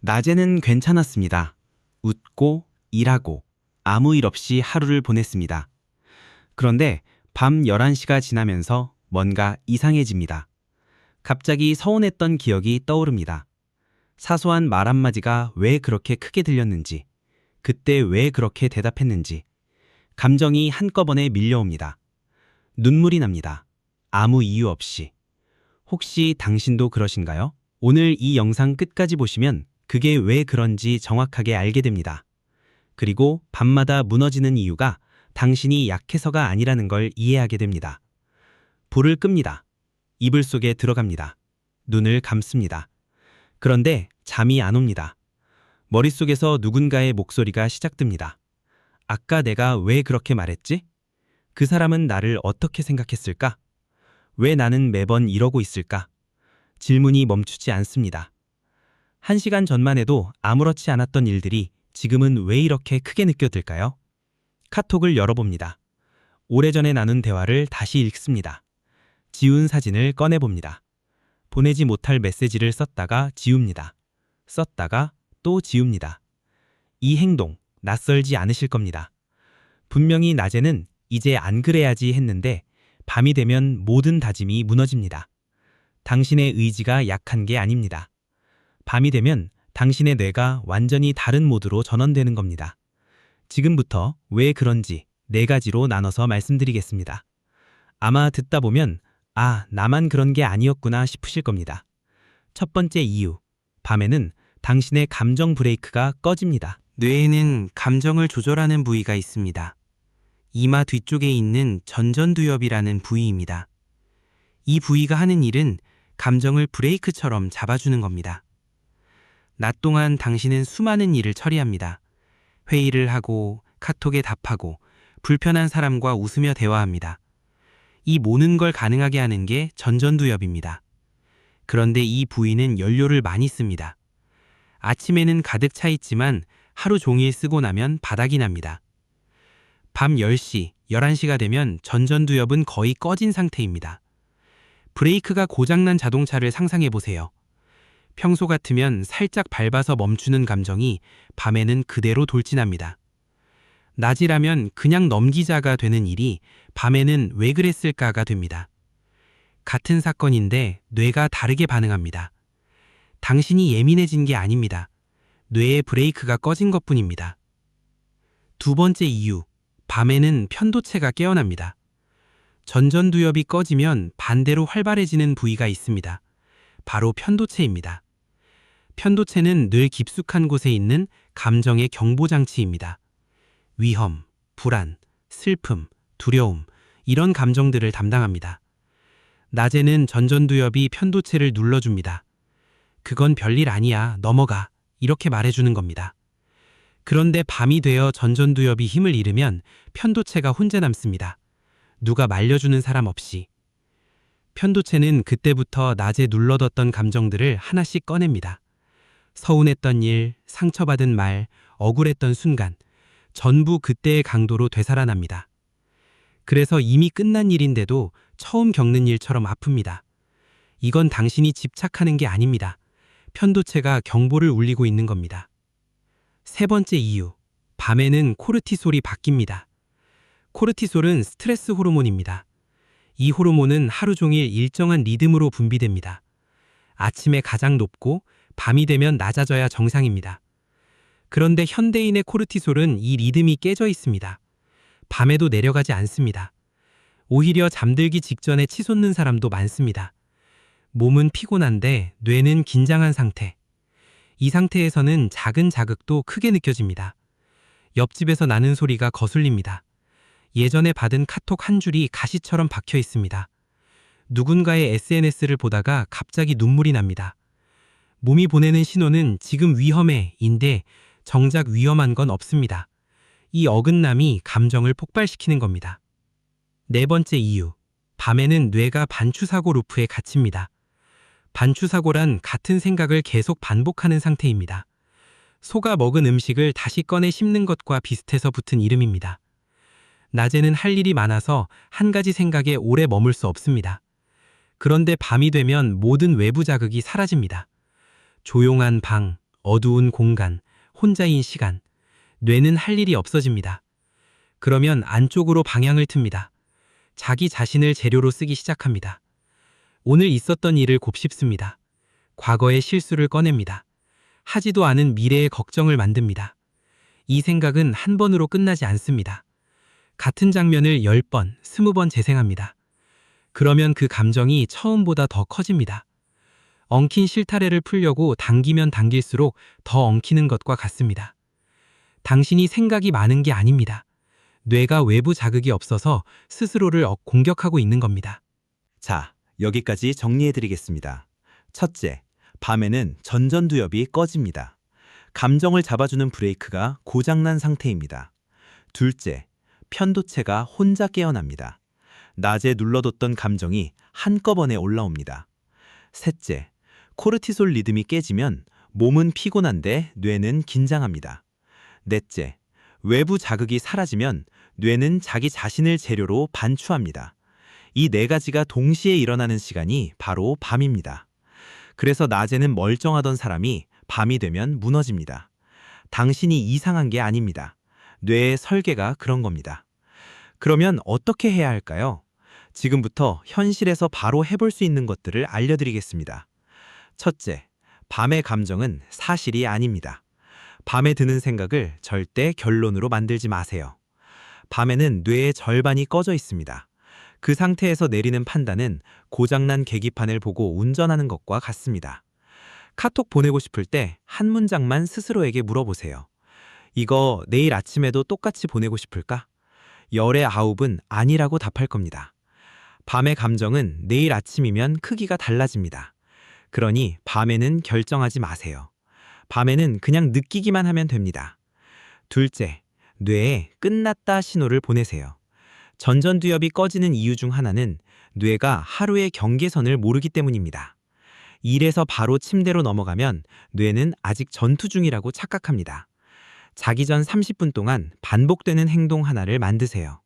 낮에는 괜찮았습니다. 웃고 일하고 아무 일 없이 하루를 보냈습니다. 그런데 밤 11시가 지나면서 뭔가 이상해집니다. 갑자기 서운했던 기억이 떠오릅니다. 사소한 말 한마디가 왜 그렇게 크게 들렸는지, 그때 왜 그렇게 대답했는지, 감정이 한꺼번에 밀려옵니다. 눈물이 납니다. 아무 이유 없이. 혹시 당신도 그러신가요? 오늘 이 영상 끝까지 보시면 그게 왜 그런지 정확하게 알게 됩니다. 그리고 밤마다 무너지는 이유가 당신이 약해서가 아니라는 걸 이해하게 됩니다. 불을 끕니다. 이불 속에 들어갑니다. 눈을 감습니다. 그런데 잠이 안 옵니다. 머릿속에서 누군가의 목소리가 시작됩니다. 아까 내가 왜 그렇게 말했지? 그 사람은 나를 어떻게 생각했을까? 왜 나는 매번 이러고 있을까? 질문이 멈추지 않습니다. 1시간 전만 해도 아무렇지 않았던 일들이 지금은 왜 이렇게 크게 느껴질까요? 카톡을 열어봅니다. 오래전에 나눈 대화를 다시 읽습니다. 지운 사진을 꺼내봅니다. 보내지 못할 메시지를 썼다가 지웁니다. 썼다가 또 지웁니다. 이 행동 낯설지 않으실 겁니다. 분명히 낮에는 이제 안 그래야지 했는데 밤이 되면 모든 다짐이 무너집니다. 당신의 의지가 약한 게 아닙니다. 밤이 되면 당신의 뇌가 완전히 다른 모드로 전환되는 겁니다. 지금부터 왜 그런지 4가지로 나눠서 말씀드리겠습니다. 아마 듣다 보면 나만 그런 게 아니었구나 싶으실 겁니다. 첫 번째 이유, 밤에는 당신의 감정 브레이크가 꺼집니다. 뇌에는 감정을 조절하는 부위가 있습니다. 이마 뒤쪽에 있는 전전두엽이라는 부위입니다. 이 부위가 하는 일은 감정을 브레이크처럼 잡아주는 겁니다. 낮 동안 당신은 수많은 일을 처리합니다. 회의를 하고, 카톡에 답하고, 불편한 사람과 웃으며 대화합니다. 이 모든 걸 가능하게 하는 게 전전두엽입니다. 그런데 이 부위는 연료를 많이 씁니다. 아침에는 가득 차 있지만 하루 종일 쓰고 나면 바닥이 납니다. 밤 10시, 11시가 되면 전전두엽은 거의 꺼진 상태입니다. 브레이크가 고장난 자동차를 상상해 보세요. 평소 같으면 살짝 밟아서 멈추는 감정이 밤에는 그대로 돌진합니다. 낮이라면 그냥 넘기자가 되는 일이 밤에는 왜 그랬을까가 됩니다. 같은 사건인데 뇌가 다르게 반응합니다. 당신이 예민해진 게 아닙니다. 뇌의 브레이크가 꺼진 것뿐입니다. 두 번째 이유, 밤에는 편도체가 깨어납니다. 전전두엽이 꺼지면 반대로 활발해지는 부위가 있습니다. 바로 편도체입니다. 편도체는 뇌 깊숙한 곳에 있는 감정의 경보장치입니다. 위험, 불안, 슬픔, 두려움, 이런 감정들을 담당합니다. 낮에는 전전두엽이 편도체를 눌러줍니다. 그건 별일 아니야, 넘어가, 이렇게 말해주는 겁니다. 그런데 밤이 되어 전전두엽이 힘을 잃으면 편도체가 혼자 남습니다. 누가 말려주는 사람 없이. 편도체는 그때부터 낮에 눌러뒀던 감정들을 하나씩 꺼냅니다. 서운했던 일, 상처받은 말, 억울했던 순간, 전부 그때의 강도로 되살아납니다. 그래서 이미 끝난 일인데도 처음 겪는 일처럼 아픕니다. 이건 당신이 집착하는 게 아닙니다. 편도체가 경보를 울리고 있는 겁니다. 세 번째 이유, 밤에는 코르티솔이 바뀝니다. 코르티솔은 스트레스 호르몬입니다. 이 호르몬은 하루 종일 일정한 리듬으로 분비됩니다. 아침에 가장 높고 밤이 되면 낮아져야 정상입니다. 그런데 현대인의 코르티솔은 이 리듬이 깨져 있습니다. 밤에도 내려가지 않습니다. 오히려 잠들기 직전에 치솟는 사람도 많습니다. 몸은 피곤한데 뇌는 긴장한 상태. 이 상태에서는 작은 자극도 크게 느껴집니다. 옆집에서 나는 소리가 거슬립니다. 예전에 받은 카톡 한 줄이 가시처럼 박혀 있습니다. 누군가의 SNS를 보다가 갑자기 눈물이 납니다. 몸이 보내는 신호는 지금 위험해,인데 정작 위험한 건 없습니다. 이 어긋남이 감정을 폭발시키는 겁니다. 네 번째 이유, 밤에는 뇌가 반추사고 루프에 갇힙니다. 반추사고란 같은 생각을 계속 반복하는 상태입니다. 소가 먹은 음식을 다시 꺼내 씹는 것과 비슷해서 붙은 이름입니다. 낮에는 할 일이 많아서 한 가지 생각에 오래 머물 수 없습니다. 그런데 밤이 되면 모든 외부 자극이 사라집니다. 조용한 방, 어두운 공간, 혼자인 시간, 뇌는 할 일이 없어집니다. 그러면 안쪽으로 방향을 틉니다. 자기 자신을 재료로 쓰기 시작합니다. 오늘 있었던 일을 곱씹습니다. 과거의 실수를 꺼냅니다. 하지도 않은 미래의 걱정을 만듭니다. 이 생각은 한 번으로 끝나지 않습니다. 같은 장면을 10번, 20번 재생합니다. 그러면 그 감정이 처음보다 더 커집니다. 엉킨 실타래를 풀려고 당기면 당길수록 더 엉키는 것과 같습니다. 당신이 생각이 많은 게 아닙니다. 뇌가 외부 자극이 없어서 스스로를 공격하고 있는 겁니다. 자, 여기까지 정리해드리겠습니다. 첫째, 밤에는 전전두엽이 꺼집니다. 감정을 잡아주는 브레이크가 고장난 상태입니다. 둘째, 편도체가 혼자 깨어납니다. 낮에 눌러뒀던 감정이 한꺼번에 올라옵니다. 셋째, 코르티솔 리듬이 깨지면 몸은 피곤한데 뇌는 긴장합니다. 넷째, 외부 자극이 사라지면 뇌는 자기 자신을 재료로 반추합니다. 이 네 가지가 동시에 일어나는 시간이 바로 밤입니다. 그래서 낮에는 멀쩡하던 사람이 밤이 되면 무너집니다. 당신이 이상한 게 아닙니다. 뇌의 설계가 그런 겁니다. 그러면 어떻게 해야 할까요? 지금부터 현실에서 바로 해볼 수 있는 것들을 알려드리겠습니다. 첫째, 밤의 감정은 사실이 아닙니다. 밤에 드는 생각을 절대 결론으로 만들지 마세요. 밤에는 뇌의 절반이 꺼져 있습니다. 그 상태에서 내리는 판단은 고장난 계기판을 보고 운전하는 것과 같습니다. 카톡 보내고 싶을 때 한 문장만 스스로에게 물어보세요. 이거 내일 아침에도 똑같이 보내고 싶을까? 열의 아홉은 아니라고 답할 겁니다. 밤의 감정은 내일 아침이면 크기가 달라집니다. 그러니 밤에는 결정하지 마세요. 밤에는 그냥 느끼기만 하면 됩니다. 둘째, 뇌에 끝났다 신호를 보내세요. 전전두엽이 꺼지는 이유 중 하나는 뇌가 하루의 경계선을 모르기 때문입니다. 일에서 바로 침대로 넘어가면 뇌는 아직 전투 중이라고 착각합니다. 자기 전 30분 동안 반복되는 행동 하나를 만드세요.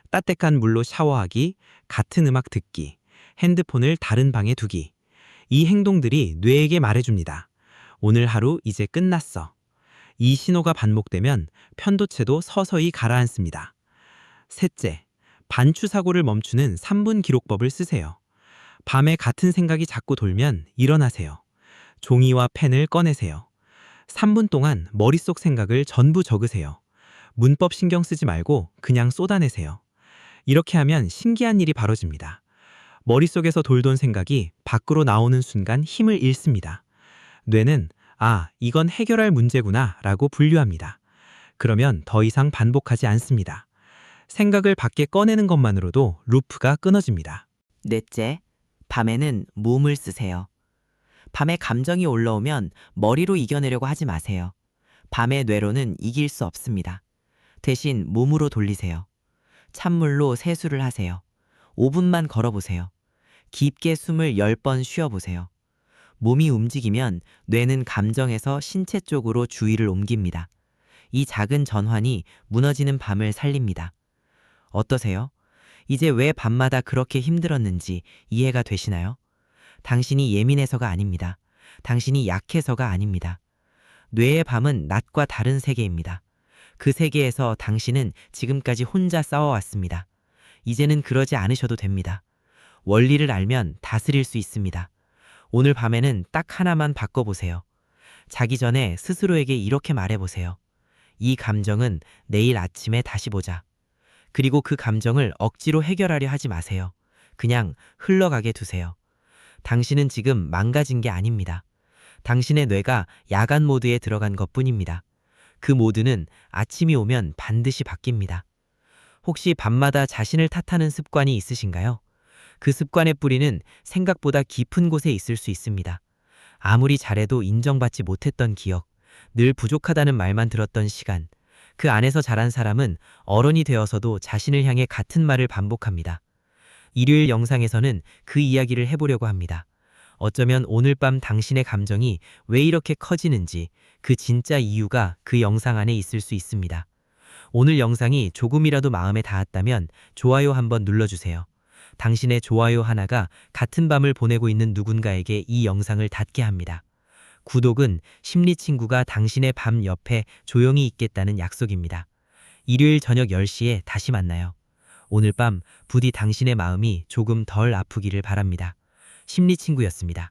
따뜻한 물로 샤워하기, 같은 음악 듣기, 핸드폰을 다른 방에 두기. 이 행동들이 뇌에게 말해줍니다. 오늘 하루 이제 끝났어. 이 신호가 반복되면 편도체도 서서히 가라앉습니다. 셋째, 반추 사고를 멈추는 3분 기록법을 쓰세요. 밤에 같은 생각이 자꾸 돌면 일어나세요. 종이와 펜을 꺼내세요. 3분 동안 머릿속 생각을 전부 적으세요. 문법 신경 쓰지 말고 그냥 쏟아내세요. 이렇게 하면 신기한 일이 벌어집니다. 머릿속에서 돌던 생각이 밖으로 나오는 순간 힘을 잃습니다. 뇌는 이건 해결할 문제구나 라고 분류합니다. 그러면 더 이상 반복하지 않습니다. 생각을 밖에 꺼내는 것만으로도 루프가 끊어집니다. 넷째, 밤에는 몸을 쓰세요. 밤에 감정이 올라오면 머리로 이겨내려고 하지 마세요. 밤의 뇌로는 이길 수 없습니다. 대신 몸으로 돌리세요. 찬물로 세수를 하세요. 5분만 걸어보세요. 깊게 숨을 10번 쉬어보세요. 몸이 움직이면 뇌는 감정에서 신체 쪽으로 주의를 옮깁니다. 이 작은 전환이 무너지는 밤을 살립니다. 어떠세요? 이제 왜 밤마다 그렇게 힘들었는지 이해가 되시나요? 당신이 예민해서가 아닙니다. 당신이 약해서가 아닙니다. 뇌의 밤은 낮과 다른 세계입니다. 그 세계에서 당신은 지금까지 혼자 싸워왔습니다. 이제는 그러지 않으셔도 됩니다. 원리를 알면 다스릴 수 있습니다. 오늘 밤에는 딱 하나만 바꿔보세요. 자기 전에 스스로에게 이렇게 말해보세요. 이 감정은 내일 아침에 다시 보자. 그리고 그 감정을 억지로 해결하려 하지 마세요. 그냥 흘러가게 두세요. 당신은 지금 망가진 게 아닙니다. 당신의 뇌가 야간 모드에 들어간 것뿐입니다. 그 모드는 아침이 오면 반드시 바뀝니다. 혹시 밤마다 자신을 탓하는 습관이 있으신가요? 그 습관의 뿌리는 생각보다 깊은 곳에 있을 수 있습니다. 아무리 잘해도 인정받지 못했던 기억, 늘 부족하다는 말만 들었던 시간, 그 안에서 자란 사람은 어른이 되어서도 자신을 향해 같은 말을 반복합니다. 일요일 영상에서는 그 이야기를 해보려고 합니다. 어쩌면 오늘 밤 당신의 감정이 왜 이렇게 커지는지 그 진짜 이유가 그 영상 안에 있을 수 있습니다. 오늘 영상이 조금이라도 마음에 닿았다면 좋아요 한번 눌러주세요. 당신의 좋아요 하나가 같은 밤을 보내고 있는 누군가에게 이 영상을 닿게 합니다. 구독은 심리친구가 당신의 밤 옆에 조용히 있겠다는 약속입니다. 일요일 저녁 10시에 다시 만나요. 오늘 밤 부디 당신의 마음이 조금 덜 아프기를 바랍니다. 심리친구였습니다.